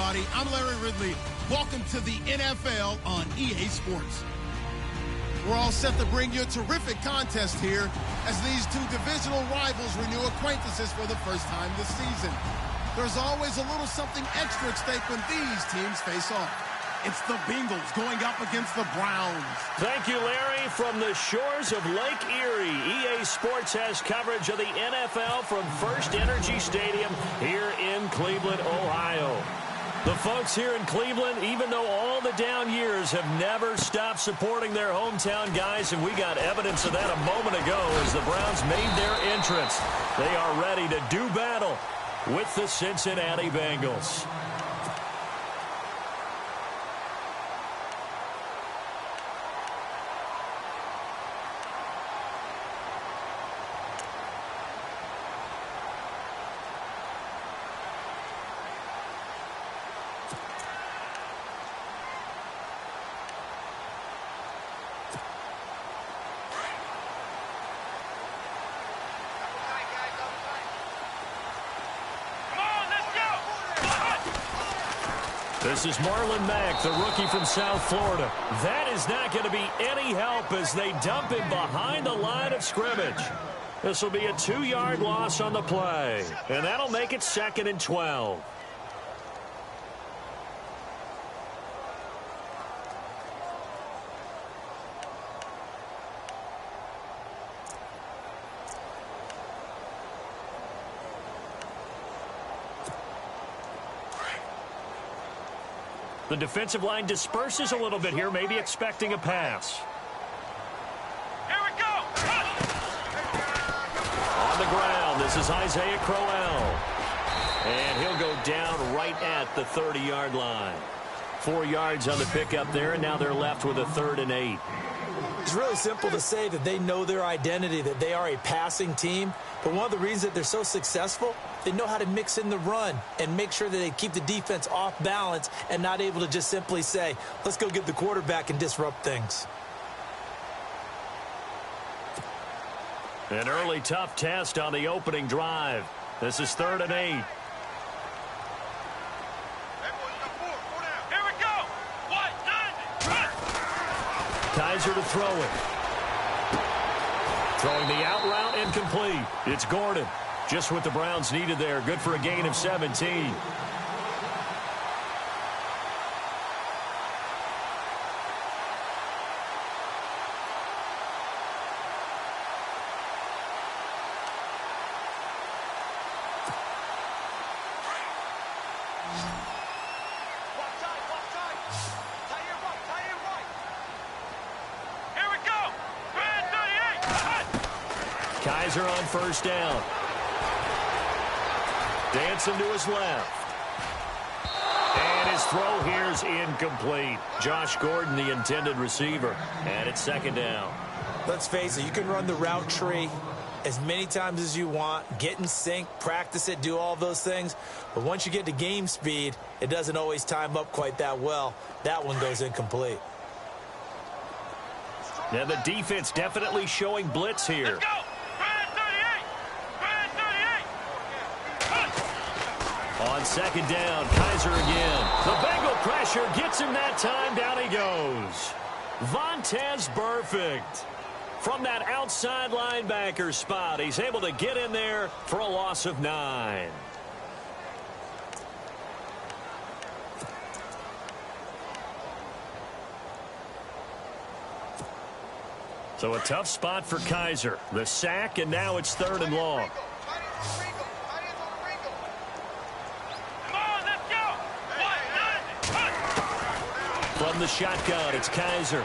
everybody. I'm Larry Ridley. Welcome to the NFL on EA Sports. We're all set to bring you a terrific contest here as these two divisional rivals renew acquaintances for the first time this season. There's always a little something extra at stake when these teams face off. It's the Bengals going up against the Browns. Thank you, Larry. From the shores of Lake Erie, EA Sports has coverage of the NFL from First Energy Stadium here in Cleveland, Ohio. The folks here in Cleveland, even though all the down years, have never stopped supporting their hometown guys, and we got evidence of that a moment ago as the Browns made their entrance. They are ready to do battle with the Cincinnati Bengals. This is Marlon Mack, the rookie from South Florida. That is not going to be any help as they dump him behind the line of scrimmage. This will be a 2-yard loss on the play, and that'll make it 2nd and 12. The defensive line disperses a little bit here, maybe expecting a pass. Here we go! On the ground, this is Isaiah Crowell. And he'll go down right at the 30-yard line. 4 yards on the pickup there, and now they're left with a 3rd and 8. It's really simple to say that they know their identity, that they are a passing team. But one of the reasons that they're so successful, they know how to mix in the run and make sure that they keep the defense off balance and not able to just simply say, let's go get the quarterback and disrupt things. An early tough test on the opening drive. This is 3rd and 8. Kaiser to throw it. Throwing the out route incomplete. It's Gordon. Just what the Browns needed there. Good for a gain of 17. Kaiser on 1st down. Dancing to his left. And his throw here's incomplete. Josh Gordon, the intended receiver. And it's 2nd down. Let's face it, you can run the route tree as many times as you want, get in sync, practice it, do all those things. But once you get to game speed, it doesn't always time up quite that well. That one goes incomplete. Now the defense definitely showing blitz here. Let's go! On 2nd down, Kaiser again. The Bengal pressure gets him that time. Down he goes. Vontaze Burfict. From that outside linebacker spot, he's able to get in there for a loss of 9. So a tough spot for Kaiser. The sack, and now it's 3rd and long. From the shotgun, it's Kaiser.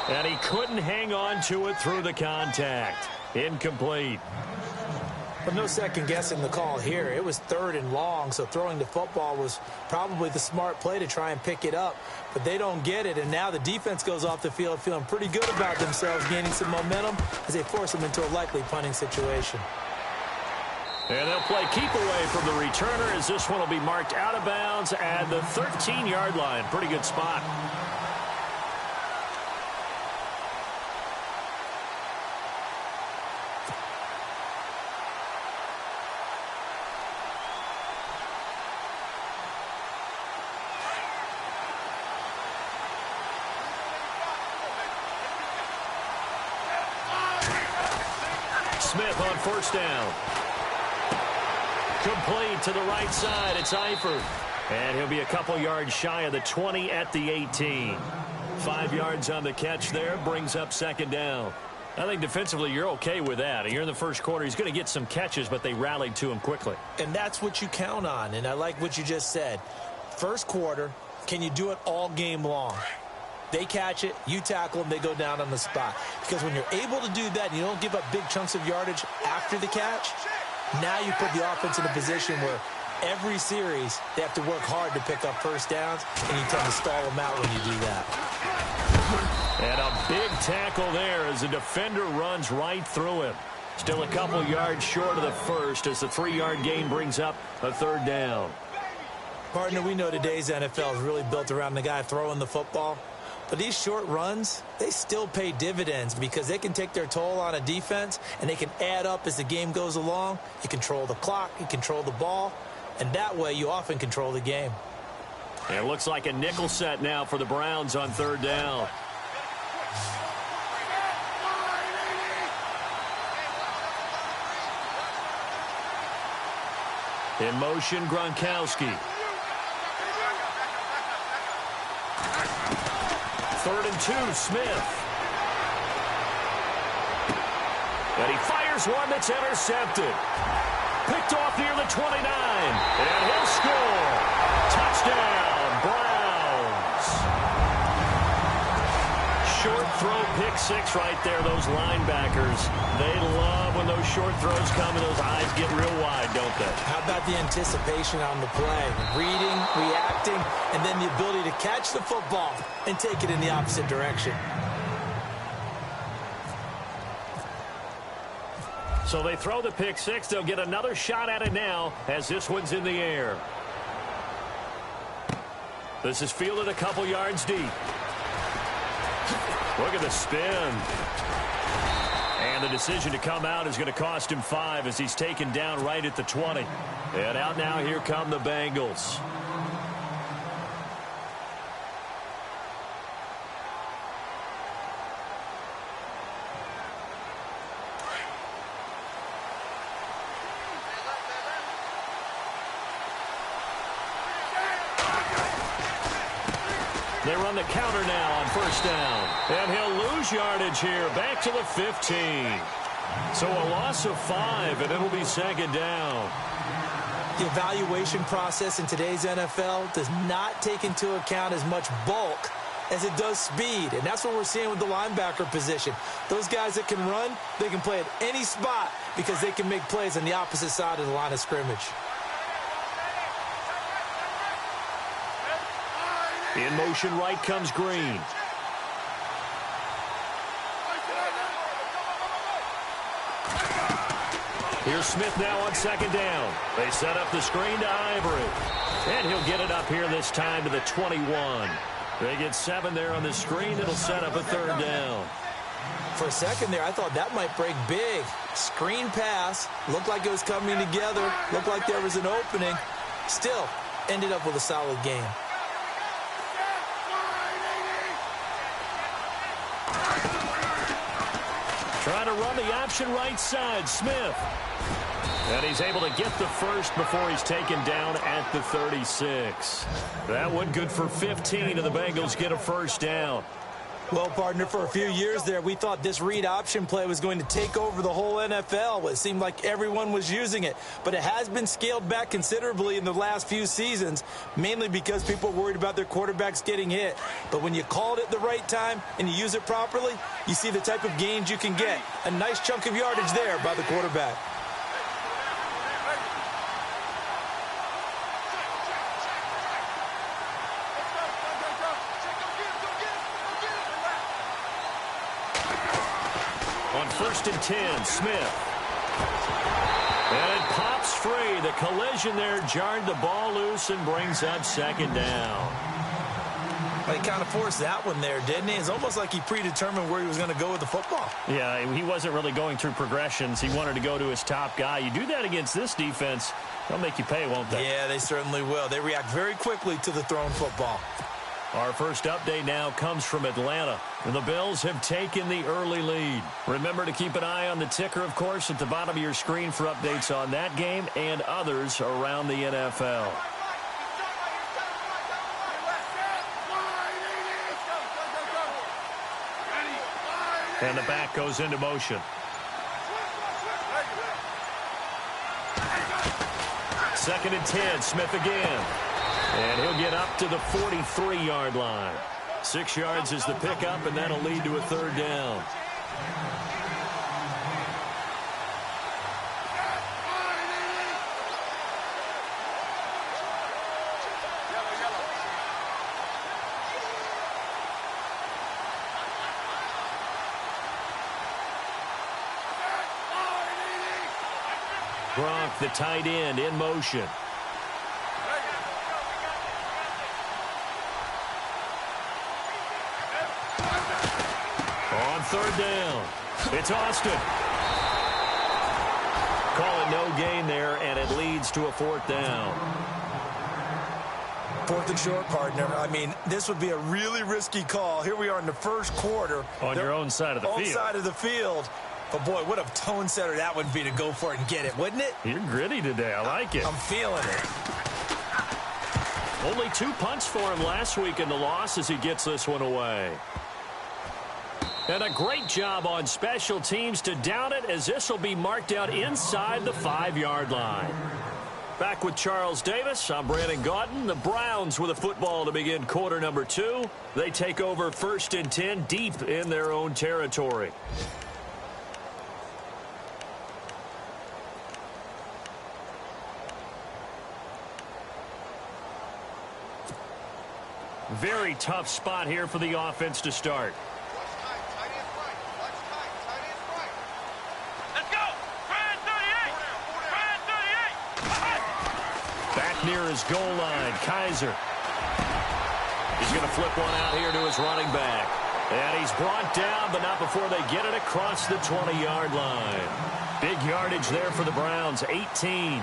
And he couldn't hang on to it through the contact. Incomplete. But no second guessing the call here. It was 3rd and long, so throwing the football was probably the smart play to try and pick it up. But they don't get it, and now the defense goes off the field feeling pretty good about themselves, gaining some momentum as they force them into a likely punting situation. And they'll play keep away from the returner as this one will be marked out of bounds at the 13-yard line. Pretty good spot. Smith on first down. Complete to the right side. It's Eifert. And he'll be a couple yards shy of the 20 at the 18. 5 yards on the catch there. Brings up second down. I think defensively you're okay with that. You're in the first quarter. He's going to get some catches, but they rallied to him quickly. And that's what you count on. And I like what you just said. First quarter, can you do it all game long? They catch it, you tackle them, they go down on the spot. Because when you're able to do that and you don't give up big chunks of yardage after the catch, now you put the offense in a position where every series they have to work hard to pick up first downs, and you tend to stall them out when you do that. And a big tackle there as the defender runs right through him. Still a couple yards short of the first as the 3-yard gain brings up a third down. Partner, we know today's NFL is really built around the guy throwing the football. But these short runs, they still pay dividends because they can take their toll on a defense and they can add up as the game goes along. You control the clock, you control the ball, and that way you often control the game. It looks like a nickel set now for the Browns on third down. In motion, Gronkowski. 3rd and 2, Smith. And he fires one that's intercepted. Picked off near the 29. And he'll score. Touchdown, Browns. Short throw, pick six right there, those linebackers. They love when those short throws come and those eyes get real wide, don't they? How about the anticipation on the play? Reading, reacting, and then the ability to catch the football and take it in the opposite direction. So they throw the pick six. They'll get another shot at it now as this one's in the air. This is fielded a couple yards deep. Look at the spin. And the decision to come out is going to cost him 5 as he's taken down right at the 20. And out now, here come the Bengals. They run the counter now on first down. And he'll lose yardage here. Back to the 15. So a loss of 5, and it'll be second down. The evaluation process in today's NFL does not take into account as much bulk as it does speed. And that's what we're seeing with the linebacker position. Those guys that can run, they can play at any spot because they can make plays on the opposite side of the line of scrimmage. In motion right comes Green. Here's Smith now on second down. They set up the screen to Ivory. And he'll get it up here this time to the 21. They get 7 there on the screen. It'll set up a third down. For a second there, I thought that might break big. Screen pass. Looked like it was coming together. Looked like there was an opening. Still, ended up with a solid game. Trying to run the option right side, Smith. And he's able to get the first before he's taken down at the 36. That one good for 15, and the Bengals get a first down. Well, partner, for a few years there, we thought this read option play was going to take over the whole NFL. It seemed like everyone was using it. But it has been scaled back considerably in the last few seasons, mainly because people are worried about their quarterbacks getting hit. But when you call it at the right time and you use it properly, you see the type of gains you can get. A nice chunk of yardage there by the quarterback. On 1st and 10, Smith. And it pops free. The collision there jarred the ball loose and brings up second down. Well, he kind of forced that one there, didn't he? It's almost like he predetermined where he was going to go with the football. Yeah, he wasn't really going through progressions. He wanted to go to his top guy. You do that against this defense, they'll make you pay, won't they? Yeah, they certainly will. They react very quickly to the thrown football. Our first update now comes from Atlanta. The Bills have taken the early lead. Remember to keep an eye on the ticker, of course, at the bottom of your screen for updates on that game and others around the NFL. And the back goes into motion. Second and 10, Smith again. And he'll get up to the 43-yard line. 6 yards is the pickup, and that'll lead to a third down. Gronk, the tight end, in motion. On third down, it's Austin. Call it no gain there, and it leads to a fourth down. Fourth and short, partner. I mean, this would be a really risky call. Here we are in the first quarter. On your own side of the field. On side of the field. But, boy, what a tone setter that would be to go for it and get it, wouldn't it? You're gritty today. I like it. I'm feeling it. Only 2 punts for him last week in the loss as he gets this one away. And a great job on special teams to down it, as this will be marked out inside the 5-yard line. Back with Charles Davis, I'm Brandon Gaudin. The Browns with a football to begin quarter number 2. They take over 1st and 10 deep in their own territory. Very tough spot here for the offense to start. Near his goal line, Kaiser. He's going to flip one out here to his running back. And he's brought down, but not before they get it across the 20-yard line. Big yardage there for the Browns, 18.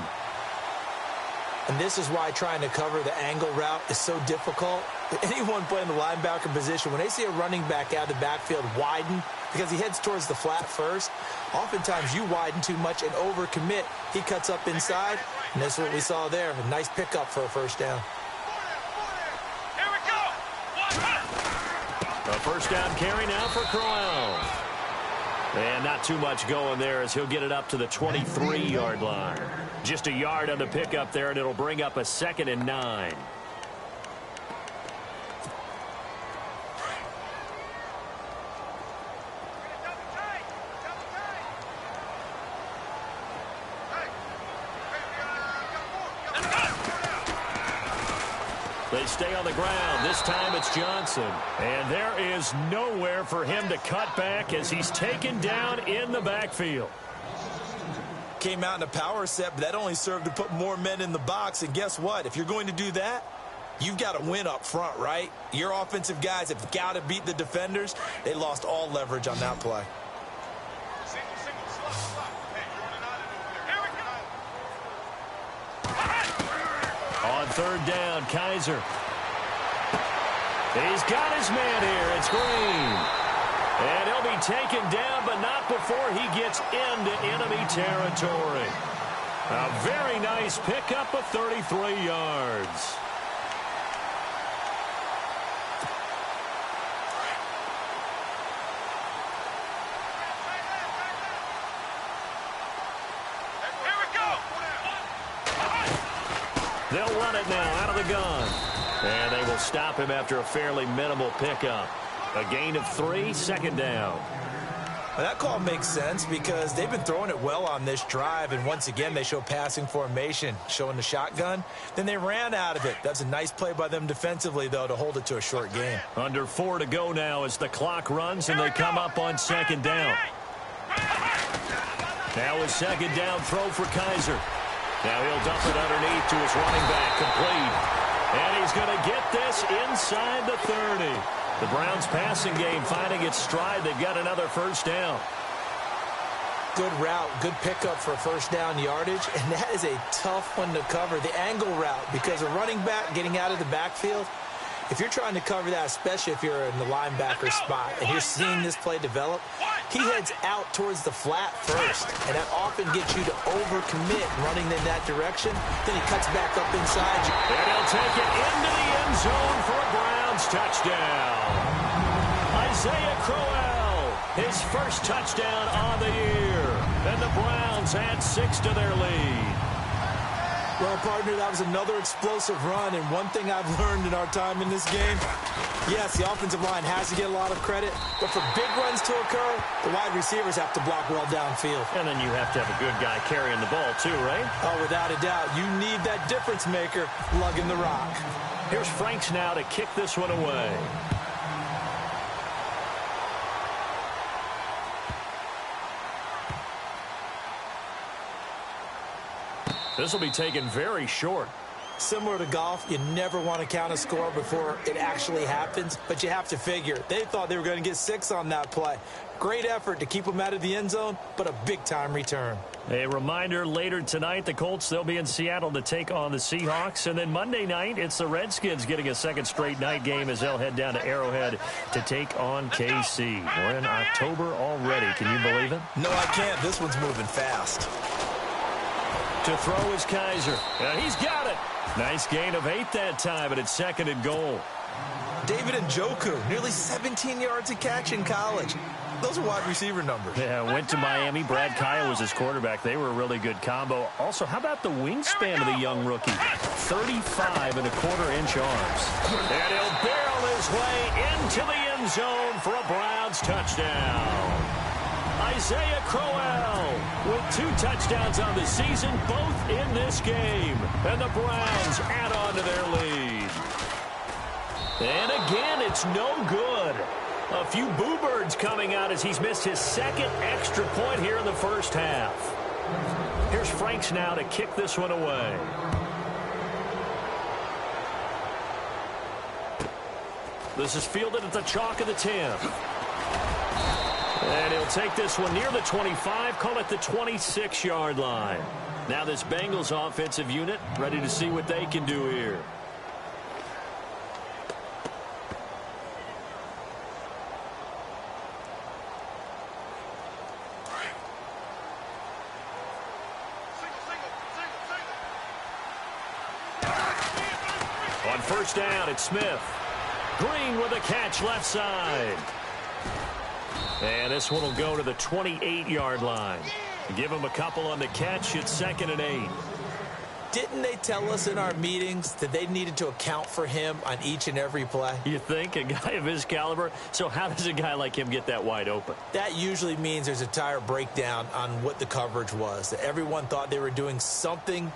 And this is why trying to cover the angle route is so difficult. Anyone playing the linebacker position, when they see a running back out of the backfield widen, because he heads towards the flat first, oftentimes you widen too much and overcommit. He cuts up inside, and that's what we saw there. A nice pickup for a first down. Here we go. A first down carry now for Crowell. And not too much going there as he'll get it up to the 23-yard line. Just a yard on the pickup there, and it'll bring up a 2nd and 9. They stay on the ground. This time it's Johnson. And there is nowhere for him to cut back as he's taken down in the backfield. Came out in a power set, but that only served to put more men in the box. And guess what? If you're going to do that, you've got to win up front, right? Your offensive guys have got to beat the defenders. They lost all leverage on that play. On third down, Kaiser. He's got his man here. It's Green. And he'll be taken down, but not before he gets into enemy territory. A very nice pickup of 33 yards. They'll run it now out of the gun. And they will stop him after a fairly minimal pickup. A gain of 3, 2nd down. Well, that call makes sense because they've been throwing it well on this drive, and once again they show passing formation, showing the shotgun. Then they ran out of it. That's a nice play by them defensively, though, to hold it to a short gain. Under 4 to go now as the clock runs, and they come up on 2nd down. Now a 2nd down throw for Kaiser. Now he'll dump it underneath to his running back, complete. And he's going to get this inside the 30. The Browns passing game finding its stride. They've got another first down. Good route, good pickup for first down yardage, and that is a tough one to cover, the angle route, because a running back getting out of the backfield, If you're trying to cover that, especially if you're in the linebacker spot, and you're seeing this play develop, he heads out towards the flat first, and that often gets you to overcommit running in that direction. Then he cuts back up inside you. And he'll take it into the end zone for a Browns touchdown. Isaiah Crowell, his first touchdown on the year. And the Browns add 6 to their lead. Well, partner, that was another explosive run, and one thing I've learned in our time in this game, yes, the offensive line has to get a lot of credit, but for big runs to occur, the wide receivers have to block well downfield. And then you have to have a good guy carrying the ball too, right? Oh, without a doubt. You need that difference maker lugging the rock. Here's Franks now to kick this one away. This will be taken very short. Similar to golf, you never want to count a score before it actually happens, but you have to figure. They thought they were going to get 6 on that play. Great effort to keep them out of the end zone, but a big-time return. A reminder, later tonight, the Colts, they'll be in Seattle to take on the Seahawks. And then Monday night, it's the Redskins getting a second straight night game as they'll head down to Arrowhead to take on KC. We're in October already. Can you believe it? No, I can't. This one's moving fast. To throw is Kaiser. And he's got it. Nice gain of 8 that time, and it's 2nd and goal. David Njoku, nearly 17 yards a catch in college. Those are wide receiver numbers. Yeah, went to Miami. Brad Kyle was his quarterback. They were a really good combo. Also, how about the wingspan of the young rookie? 35.25-inch arms. And he'll barrel his way into the end zone for a Browns touchdown. Isaiah Crowell with 2 touchdowns on the season, both in this game. And the Browns add on to their lead. And again, it's no good. A few boo birds coming out as he's missed his 2nd extra point here in the first half. Here's Franks now to kick this one away. This is fielded at the chalk of the 10. And he'll take this one near the 25, call it the 26-yard line. Now this Bengals offensive unit ready to see what they can do here. On first down, it's Smith. Green with a catch left side. And this one will go to the 28-yard line. Give him a couple on the catch. It's 2nd and 8. Didn't they tell us in our meetings that they needed to account for him on each and every play? You think? A guy of his caliber? So how does a guy like him get that wide open? That usually means there's a tire breakdown on what the coverage was. That everyone thought they were doing something,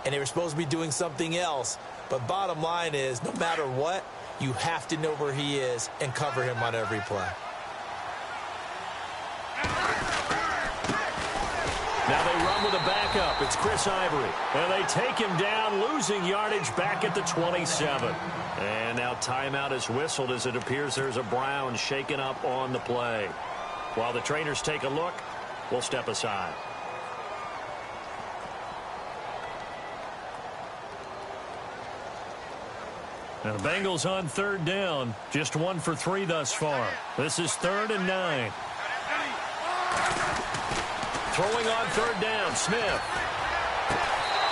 and they were supposed to be doing something else. But bottom line is, no matter what, you have to know where he is and cover him on every play. Now they run with a backup. It's Chris Ivory. And they take him down, losing yardage back at the 27. And now timeout is whistled as it appears there's a Brown shaken up on the play. While the trainers take a look, we'll step aside. Now the Bengals on 3rd down. Just 1 for 3 thus far. This is 3rd and 9. Throwing on 3rd down, Smith.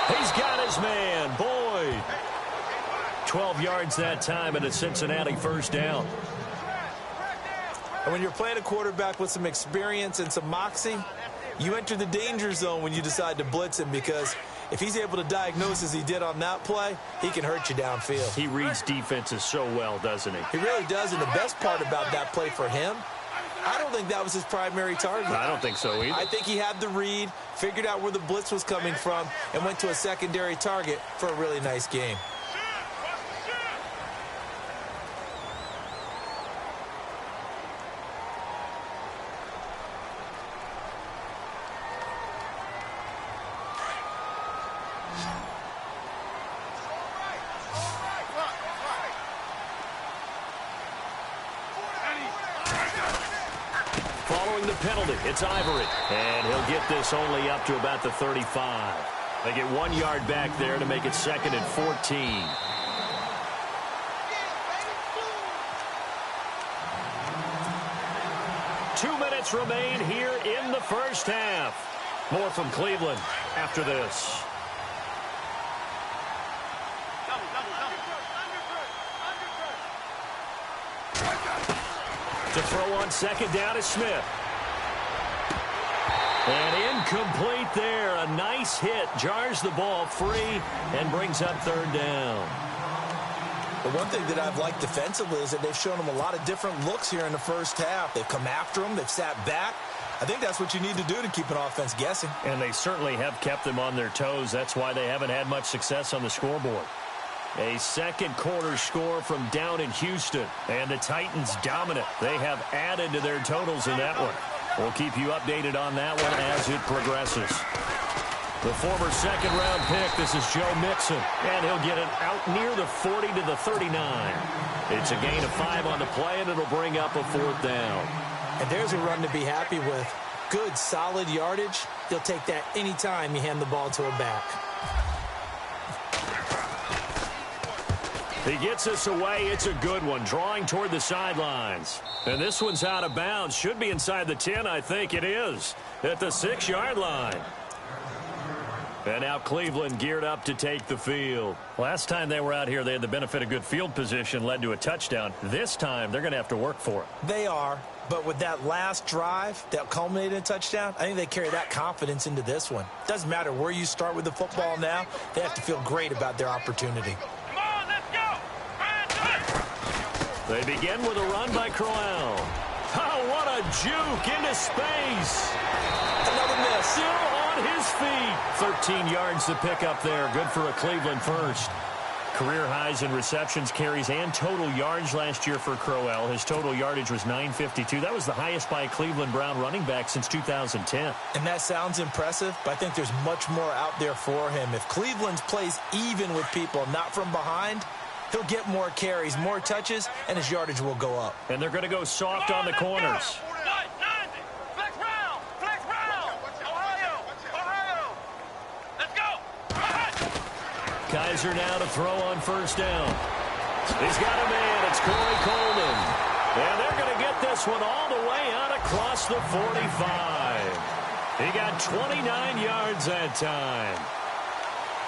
He's got his man, Boyd. 12 yards that time, and a Cincinnati first down. And when you're playing a quarterback with some experience and some moxie, you enter the danger zone when you decide to blitz him, because if he's able to diagnose as he did on that play, he can hurt you downfield. He reads defenses so well, doesn't he? He really does, and the best part about that play for him, I don't think that was his primary target. I don't think so either. I think he had the read, figured out where the blitz was coming from, and went to a secondary target for a really nice game. Following the penalty, it's Ivory. And he'll get this only up to about the 35. They get 1 yard back there to make it 2nd and 14. minutes remain here in the first half. More from Cleveland after this. To throw on second down is Smith. And incomplete there. A nice hit. Jars the ball free and brings up third down. The one thing that I've liked defensively is that they've shown them a lot of different looks here in the first half. They've come after them. They've sat back. I think that's what you need to do to keep an offense guessing. And they certainly have kept them on their toes. That's why they haven't had much success on the scoreboard. A second quarter score from down in Houston. And the Titans dominant. They have added to their totals in that one. We'll keep you updated on that one as it progresses. The former second-round pick, this is Joe Mixon. And he'll get it out near the 40 to the 39. It's a gain of 5 on the play, and it'll bring up a fourth down. And there's a run to be happy with. Good, solid yardage. You'll take that anytime you hand the ball to a back. He gets us away. It's a good one, drawing toward the sidelines. And this one's out of bounds. Should be inside the 10, I think it is, at the 6-yard line. And now Cleveland geared up to take the field. Last time they were out here, they had the benefit of good field position, led to a touchdown. This time, they're going to have to work for it. They are, but with that last drive that culminated in a touchdown, I think they carry that confidence into this one. Doesn't matter where you start with the football now, they have to feel great about their opportunity. They begin with a run by Crowell. Oh, what a juke into space. Another miss. Still on his feet. 13 yards to pick up there. Good for a Cleveland first. Career highs in receptions, carries, and total yards last year for Crowell. His total yardage was 952. That was the highest by a Cleveland Brown running back since 2010. And that sounds impressive, but I think there's much more out there for him. If Cleveland plays even with people, not from behind, he'll get more carries, more touches, and his yardage will go up. And they're going to go soft on the corners. Kaiser now to throw on first down. He's got a man. It's Corey Coleman. And they're going to get this one all the way out across the 45. He got 29 yards that time.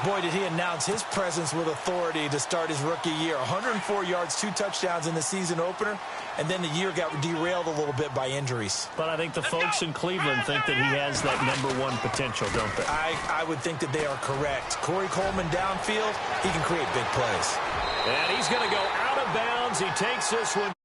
Boy, did he announce his presence with authority to start his rookie year. 104 yards, 2 touchdowns in the season opener, and then the year got derailed a little bit by injuries. But I think the folks in Cleveland think that he has that #1 potential, don't they? I would think that they are correct. Corey Coleman downfield, he can create big plays. And he's going to go out of bounds. He takes this one.